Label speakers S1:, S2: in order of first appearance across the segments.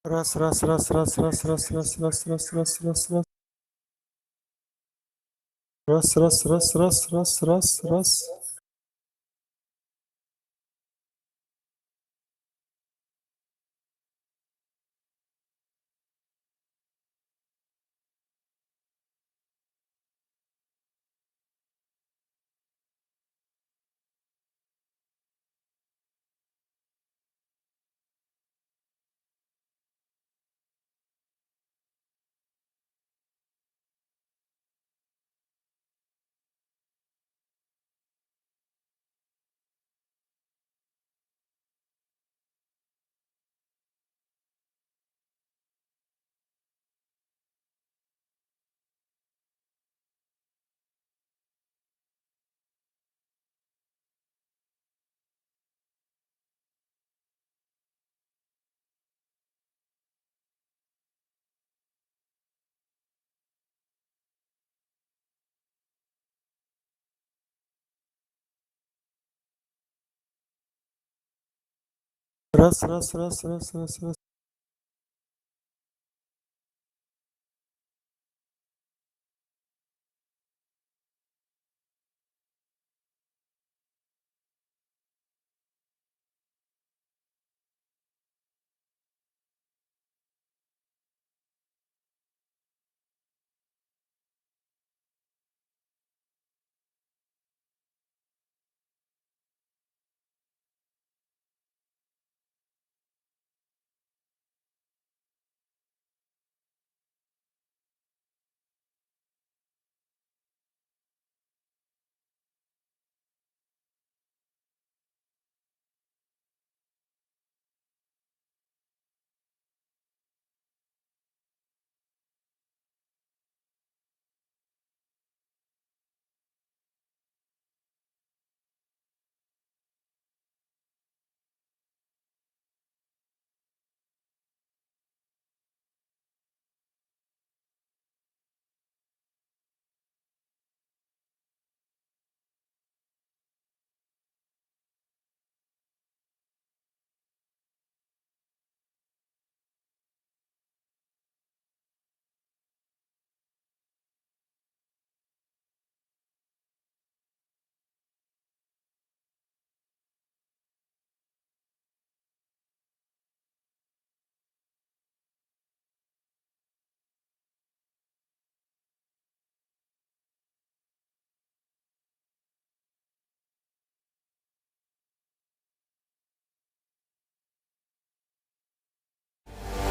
S1: Раз, раз, раз, раз, раз, раз, раз, раз, раз, раз, раз, раз. Раз, раз, раз, раз, раз, раз, раз. Раз, раз, раз, раз, раз, раз.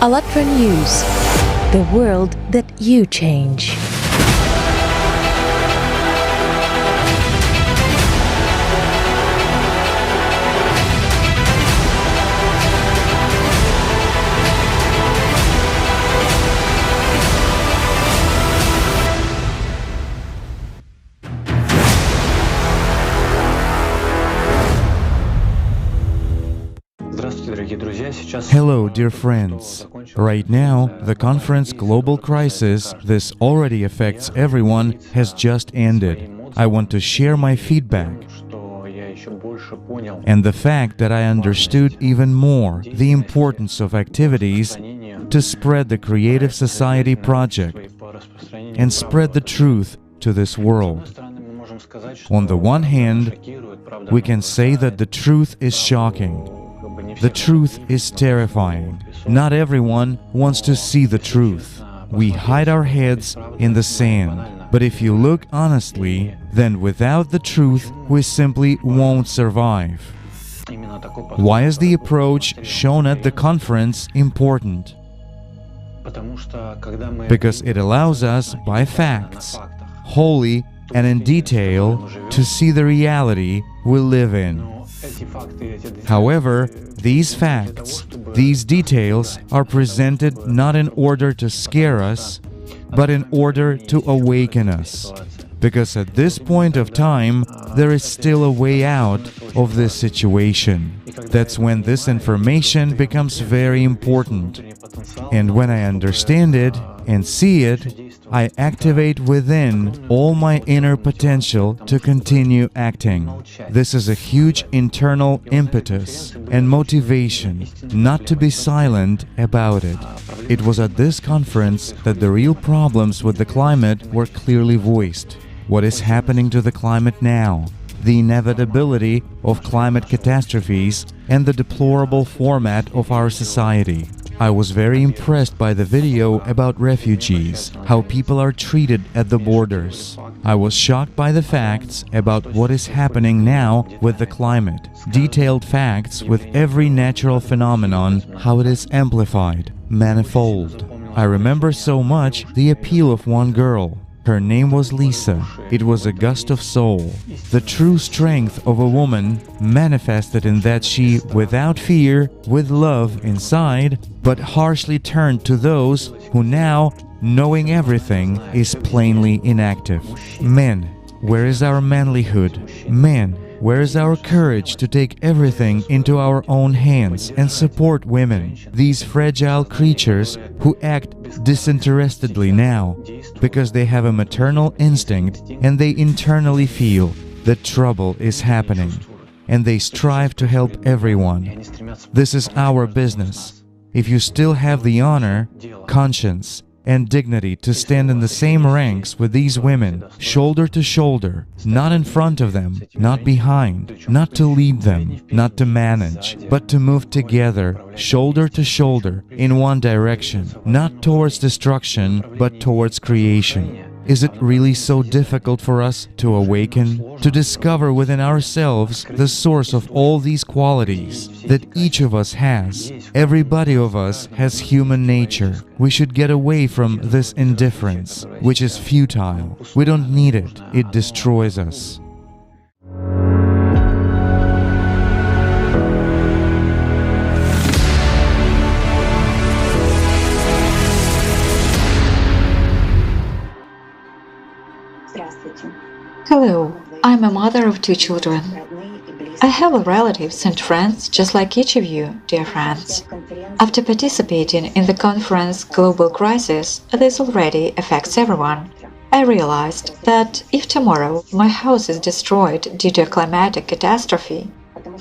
S2: АЛЛАТРА News. The world that you change.
S3: Hello, dear friends. Right now, the conference Global Crisis, this already affects everyone, has just ended. I want to share my feedback and the fact that I understood even more the importance of activities to spread the Creative Society project and spread the truth to this world. On the one hand, we can say that the truth is shocking. The truth is terrifying. Not everyone wants to see the truth. We hide our heads in the sand. But if you look honestly, then without the truth, we simply won't survive. Why is the approach shown at the conference important? Because it allows us, by facts, wholly and in detail, to see the reality we live in. However, these facts, these details are presented not in order to scare us, but in order to awaken us. Because at this point of time, there is still a way out of this situation. That's when this information becomes very important. And when I understand it, and see it, I activate within all my inner potential to continue acting. This is a huge internal impetus and motivation not to be silent about it. It was at this conference that the real problems with the climate were clearly voiced. What is happening to the climate now? The inevitability of climate catastrophes and the deplorable format of our society. I was very impressed by the video about refugees, how people are treated at the borders. I was shocked by the facts about what is happening now with the climate. Detailed facts with every natural phenomenon, how it is amplified, manifold. I remember so much the appeal of one girl. Her name was Lisa. It was a gust of soul. The true strength of a woman manifested in that she, without fear, with love inside, but harshly turned to those who now, knowing everything, is plainly inactive. Men, where is our manlyhood? Men, where is our courage to take everything into our own hands and support women, these fragile creatures who act disinterestedly now, because they have a maternal instinct and they internally feel that trouble is happening, and they strive to help everyone. This is our business. If you still have the honor, conscience, and dignity to stand in the same ranks with these women, shoulder to shoulder, not in front of them, not behind, not to lead them, not to manage, but to move together, shoulder to shoulder, in one direction, not towards destruction, but towards creation. Is it really so difficult for us to awaken, to discover within ourselves the source of all these qualities that each of us has? Everybody of us has human nature. We should get away from this indifference, which is futile. We don't need it. It destroys us.
S4: Hello, I'm a mother of 2 children. I have relatives and friends just like each of you, dear friends. After participating in the conference Global Crisis, this already affects everyone. I realized that if tomorrow my house is destroyed due to a climatic catastrophe,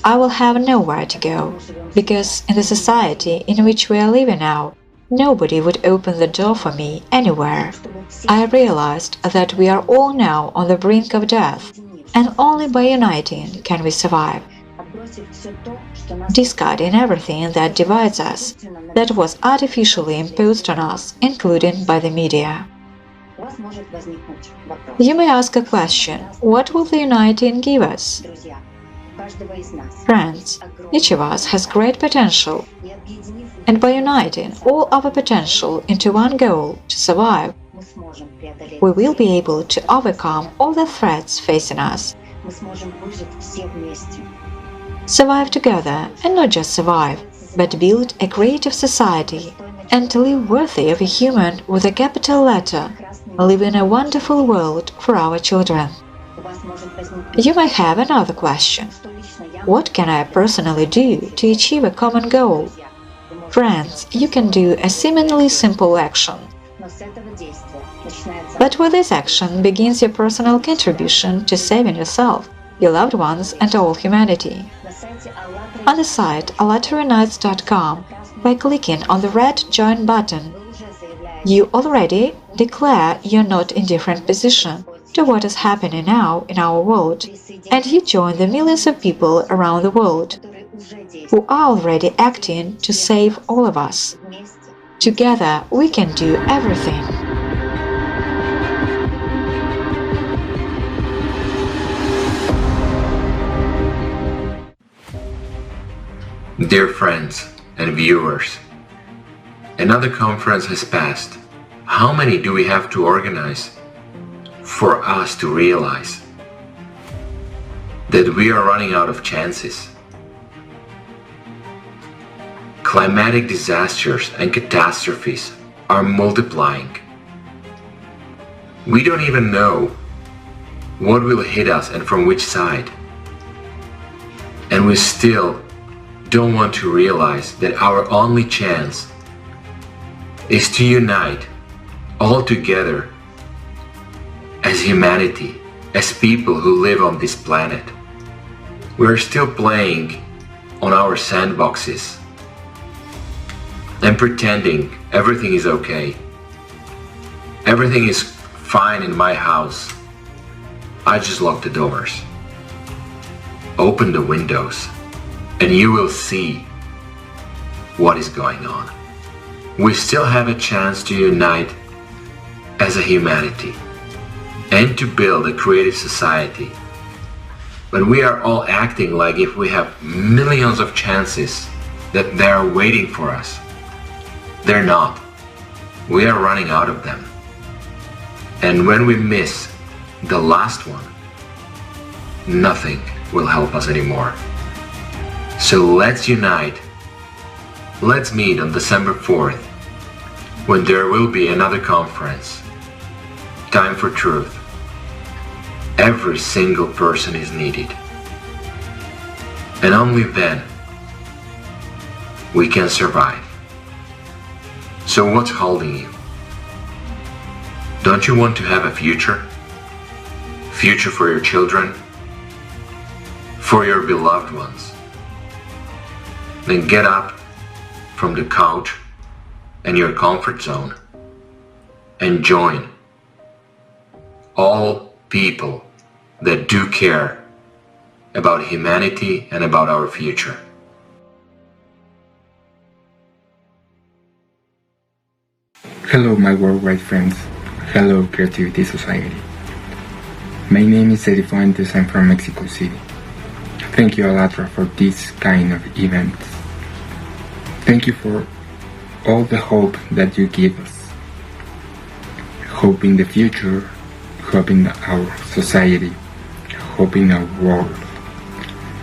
S4: I will have nowhere to go, because in the society in which we are living now, nobody would open the door for me anywhere. I realized that we are all now on the brink of death, and only by uniting can we survive. Discarding everything that divides us, that was artificially imposed on us, including by the media. You may ask a question: what will the uniting give us? Friends, each of us has great potential, and by uniting all our potential into one goal to survive, we will be able to overcome all the threats facing us. Survive together, and not just survive, but build a creative society and live worthy of a human with a capital letter, live in a wonderful world for our children. You may have another question: what can I personally do to achieve a common goal? Friends, you can do a seemingly simple action. But with this action begins your personal contribution to saving yourself, your loved ones, and all humanity. On the site allaterionites.com, by clicking on the red Join button, you already declare your not indifferent position to what is happening now in our world, and you join the millions of people around the world who are already acting to save all of us. Together we can do everything.
S5: Dear friends and viewers, another conference has passed. How many do we have to organize for us to realize that we are running out of chances? Climatic disasters and catastrophes are multiplying. We don't even know what will hit us and from which side. And we still don't want to realize that our only chance is to unite all together as humanity, as people who live on this planet. We're still playing on our sandboxes and pretending everything is okay. Everything is fine in my house. I just lock the doors. Open the windows and you will see what is going on. We still have a chance to unite as a humanity and to build a creative society. But we are all acting like if we have millions of chances that they are waiting for us. They're not. We are running out of them. And when we miss the last one, nothing will help us anymore. So let's unite. Let's meet on December 4th, when there will be another conference. Time for truth. Every single person is needed. And only then we can survive. So what's holding you? Don't you want to have a future? Future for your children? For your beloved ones? Then get up from the couch and your comfort zone and join all people that do care about humanity and about our future.
S6: Hello my worldwide friends. Hello Creativity Society. My name is Eddie Fuentes. I'm from Mexico City. Thank you Alatra for this kind of events. Thank you for all the hope that you give us. Hope in the future, hope in our society, hope in our world.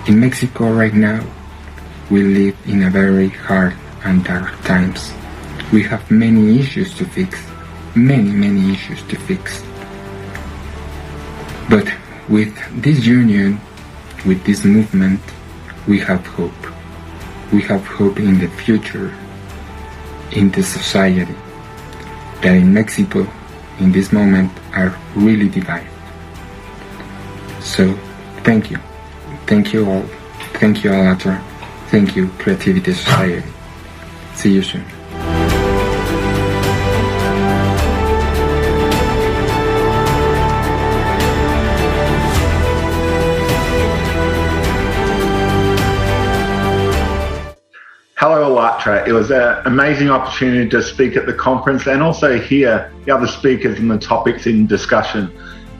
S6: In Mexico right now, we live in a very hard and dark times. We have many issues to fix, many issues to fix. But with this union, with this movement, we have hope. We have hope in the future, in the society, that in Mexico, in this moment, are really divided. So, thank you. Thank you all. Thank you, Alatra. Thank you, Creativity Society. See you soon.
S7: Hello Alatra, it was an amazing opportunity to speak at the conference and also hear the other speakers and the topics in discussion.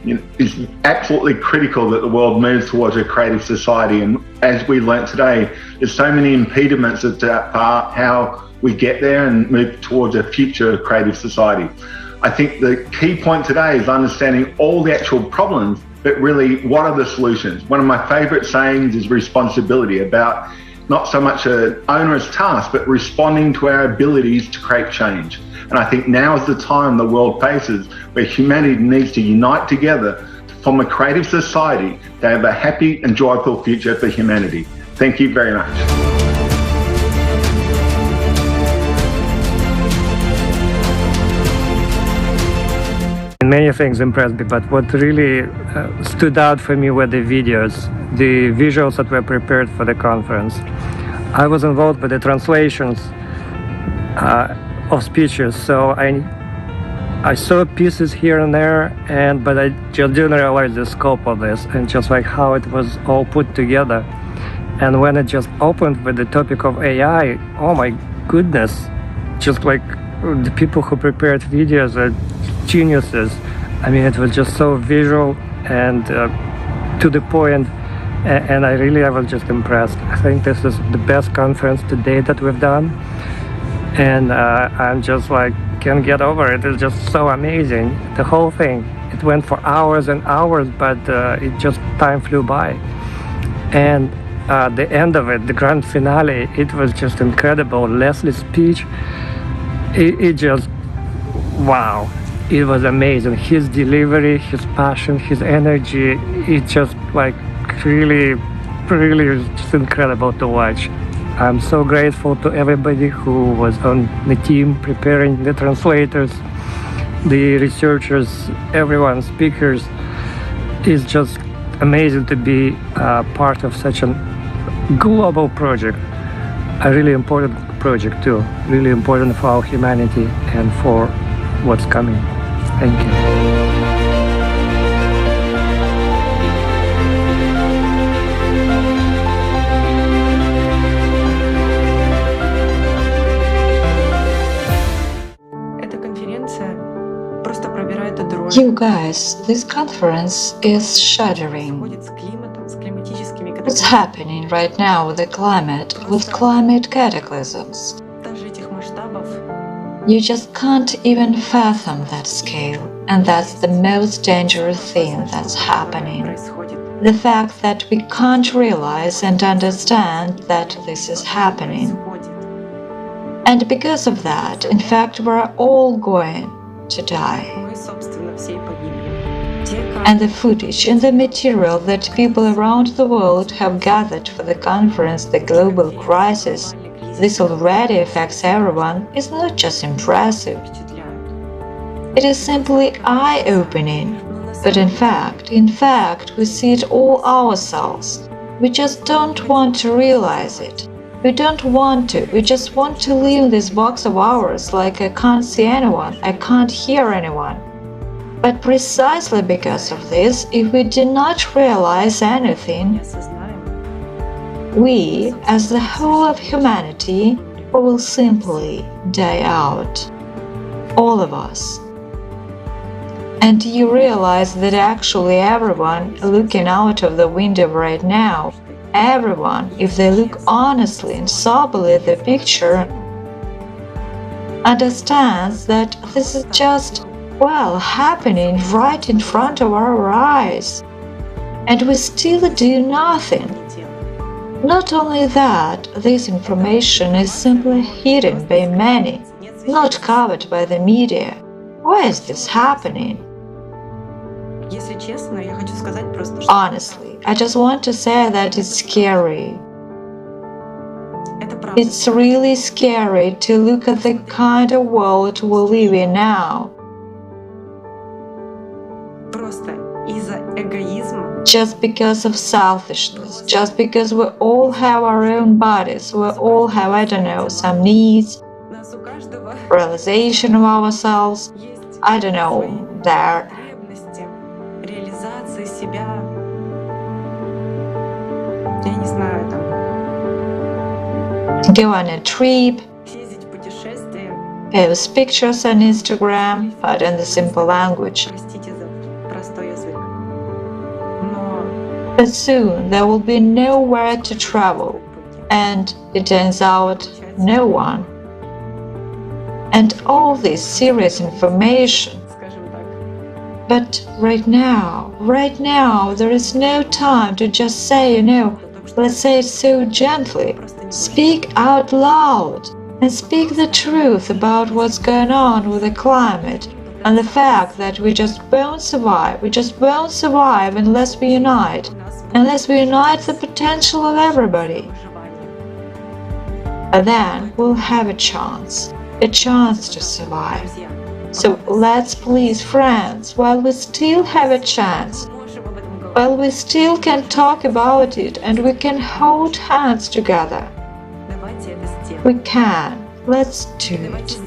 S7: It's absolutely critical that the world moves towards a creative society, and as we learnt today, there's so many impediments as to how we get there and move towards a future creative society. I think the key point today is understanding all the actual problems, but really what are the solutions? One of my favourite sayings is responsibility, about not so much an onerous task, but responding to our abilities to create change. And I think now is the time the world faces where humanity needs to unite together to form a creative society to have a happy and joyful future for humanity. Thank you very much.
S8: Many things impressed me, but what really stood out for me were the videos, the visuals that were prepared for the conference. I was involved with the translations of speeches, so I saw pieces here and there, but I just didn't realize the scope of this and just like how it was all put together. And when it just opened with the topic of AI, oh my goodness, just like the people who prepared videos are geniuses. I mean, it was just so visual and to the point, and I was just impressed. I think this is the best conference to date that we've done, and I'm just like, can't get over it. It's just so amazing, the whole thing. It went for hours and hours, but it just, time flew by. And the end of it, the grand finale, it was just incredible. Leslie's speech, it just, wow. It was amazing. His delivery, his passion, his energy, it just like really just incredible to watch. I'm so grateful to everybody who was on the team preparing the translators. the researchers, everyone, speakers. It's just amazing to be part of such a global project, a really important project too, really important for our humanity and for what's coming. Thank you.
S4: You guys, this conference is shattering. What's happening right now with the climate, with climate cataclysms? You just can't even fathom that scale, and that's the most dangerous thing that's happening. The fact that we can't realize and understand that this is happening. And because of that, in fact, we're all going to die. And the footage and the material that people around the world have gathered for the conference, the global crisis, this already affects everyone, is not just impressive. It is simply eye-opening. But in fact, we see it all ourselves. We just don't want to realize it. We don't want to. We just want to live in this box of ours like I can't see anyone, I can't hear anyone. But precisely because of this, if we do not realize anything, we, as the whole of humanity, will simply die out. All of us. And you realize that actually everyone looking out of the window right now, everyone, if they look honestly and soberly at the picture, understands that this is just, well, happening right in front of our eyes. And we still do nothing. Not only that, this information is simply hidden by many, not covered by the media. Why is this happening? Honestly, I just want to say that it's scary. It's really scary to look at the kind of world we live in now. Just because of selfishness, just because we all have our own bodies, we all have, I don't know, some needs, realization of ourselves, I don't know, there. Go on a trip, post pictures on Instagram, but in the simple language. But soon there will be nowhere to travel, and it turns out no one. And all this serious information. But right now, there is no time to just say, let's say it so gently. Speak out loud and speak the truth about what's going on with the climate and the fact that we just won't survive. We just won't survive unless we unite the potential of everybody. But then we'll have a chance to survive. So let's please, friends, while we still have a chance, while we still can talk about it and we can hold hands together, we can. Let's do it.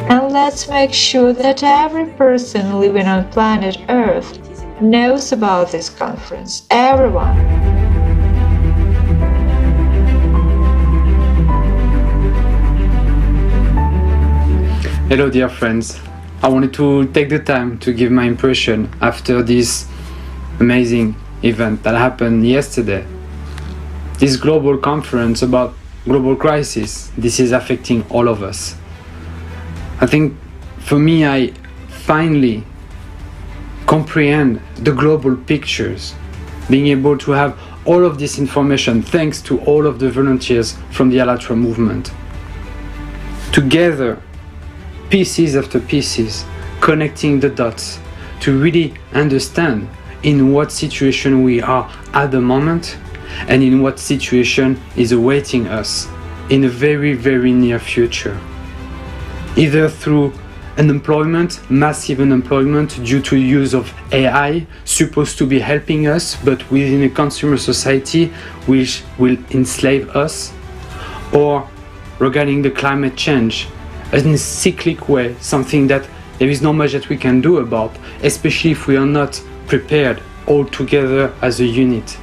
S4: And let's make sure that every person living on planet Earth knows about this conference. Everyone.
S6: Hello dear friends, I wanted to take the time to give my impression after this amazing event that happened yesterday. This global conference about global crisis, this is affecting all of us. I think for me, I finally comprehend the global pictures, being able to have all of this information thanks to all of the volunteers from the ALLATRA movement. Together, pieces after pieces, connecting the dots to really understand in what situation we are at the moment and in what situation is awaiting us in a very, very near future. Either through unemployment, massive unemployment due to use of AI, supposed to be helping us, but within a consumer society which will enslave us, or regarding the climate change, in a cyclic way, something that there is not much that we can do about, especially if we are not prepared all together as a unit.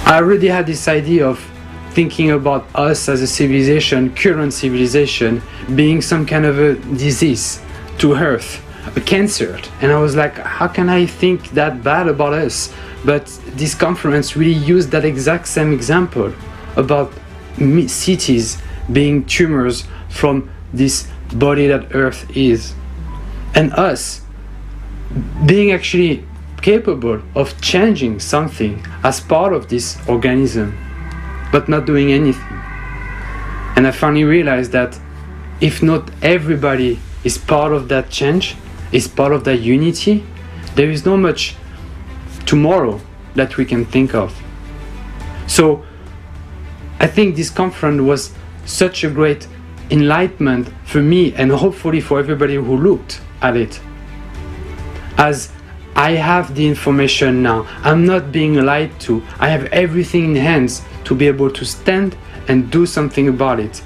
S6: I already had this idea of thinking about us as a civilization, current civilization, being some kind of a disease to Earth, a cancer. And I was like, how can I think that bad about us? But this conference really used that exact same example about cities being tumors from this body that Earth is. And us being actually capable of changing something as part of this organism, but not doing anything. And I finally realized that if not everybody is part of that change, is part of that unity, there is not much tomorrow that we can think of. So I think this conference was such a great enlightenment for me, and hopefully for everybody who looked at it. As I have the information now, I'm not being lied to, I have everything in hands to be able to stand and do something about it,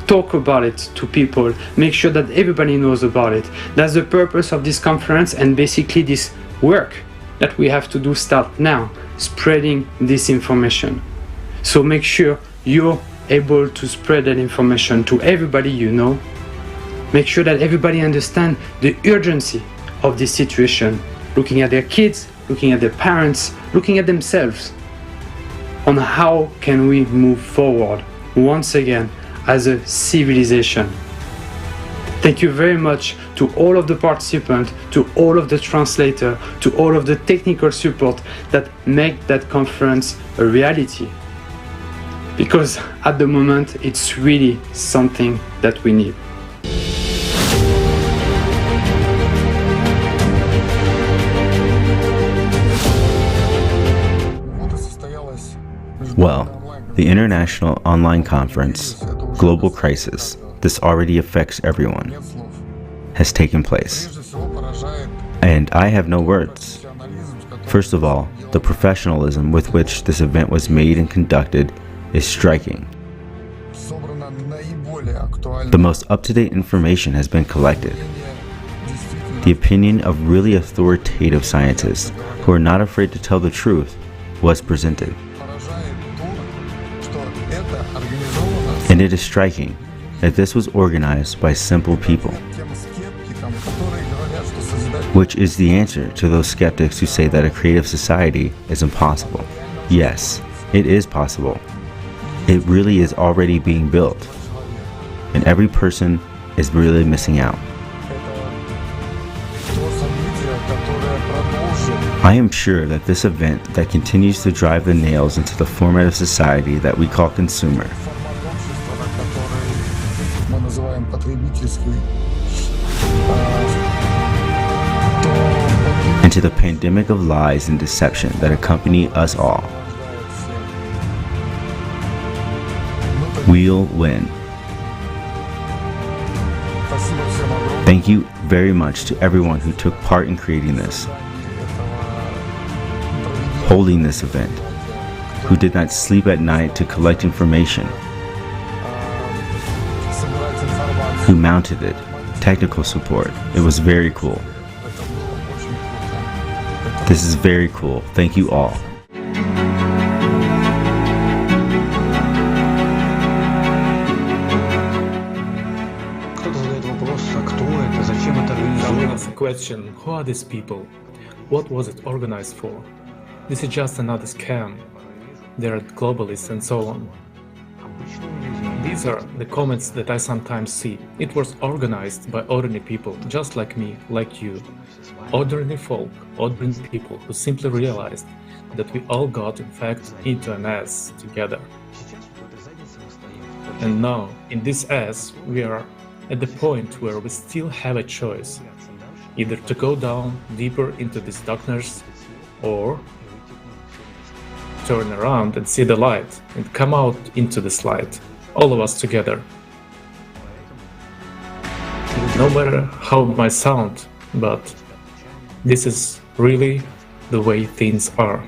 S6: talk about it to people, make sure that everybody knows about it. That's the purpose of this conference, and basically this work that we have to do start now, spreading this information. So make sure you're able to spread that information to everybody you know. Make sure that everybody understands the urgency of this situation, looking at their kids, looking at their parents, looking at themselves, on how can we move forward once again as a civilization. Thank you very much to all of the participants, to all of the translators, to all of the technical support that make that conference a reality. Because at the moment, it's really something that we need.
S9: Well, the International Online Conference, Global Crisis, This Already Affects Everyone, has taken place. And I have no words. First of all, the professionalism with which this event was made and conducted is striking. The most up-to-date information has been collected. The opinion of really authoritative scientists who are not afraid to tell the truth was presented. And it is striking that this was organized by simple people, which is the answer to those skeptics who say that a creative society is impossible. Yes, it is possible. It really is already being built, and every person is really missing out. I am sure that this event that continues to drive the nails into the format of society that we call consumer, into the pandemic of lies and deception that accompany us all, we'll win. Thank you very much to everyone who took part in creating this, holding this event, who did not sleep at night to collect information, who mounted it, technical support. It was very cool. This is very cool. Thank you all.
S1: Someone asks a question, who are these people? What was it organized for? This is just another scam. They are globalists and so on. These are the comments that I sometimes see. It was organized by ordinary people, just like me, like you. Ordinary folk, ordinary people who simply realized that we all got, in fact, into an S together. And now, in this S, we are at the point where we still have a choice, either to go down deeper into this darkness, or turn around and see the light, and come out into this light, all of us together. No matter how it might sound, but this is really the way things are.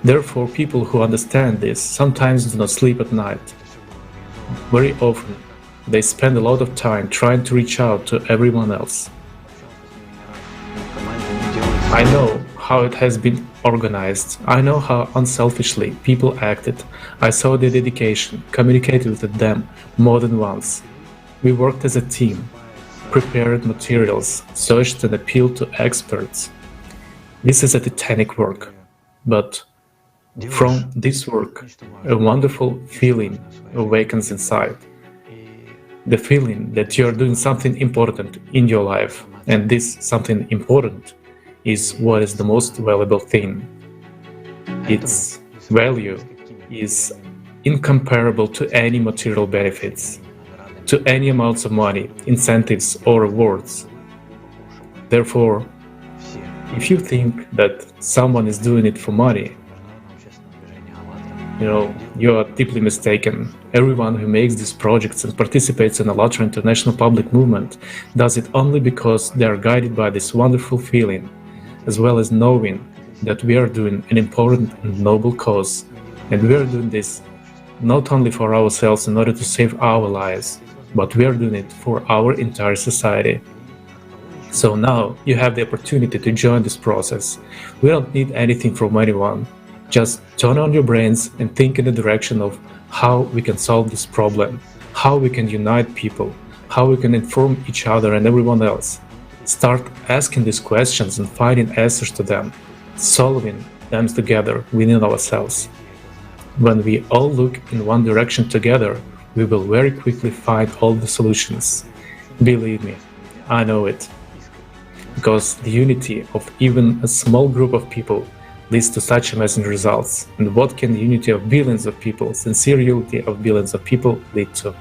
S1: Therefore, people who understand this sometimes do not sleep at night. Very often, they spend a lot of time trying to reach out to everyone else. I know how it has been organized. I know how unselfishly people acted. I saw their dedication, communicated with them more than once. We worked as a team, prepared materials, searched and appealed to experts. This is a titanic work, but from this work, a wonderful feeling awakens inside. The feeling that you are doing something important in your life, and this something important is what is the most valuable thing. Its value is incomparable to any material benefits, to any amounts of money, incentives or rewards. Therefore, if you think that someone is doing it for money, you are deeply mistaken. Everyone who makes these projects and participates in ALLATRA international public movement does it only because they are guided by this wonderful feeling, as well as knowing that we are doing an important and noble cause, and we are doing this not only for ourselves in order to save our lives, but we are doing it for our entire society. So now you have the opportunity to join this process. We don't need anything from anyone. Just turn on your brains and think in the direction of how we can solve this problem, how we can unite people, how we can inform each other and everyone else. Start asking these questions and finding answers to them, solving them together within ourselves. When we all look in one direction together, we will very quickly find all the solutions. Believe me, I know it. Because the unity of even a small group of people leads to such amazing results. And what can the unity of billions of people, sincere unity of billions of people lead to?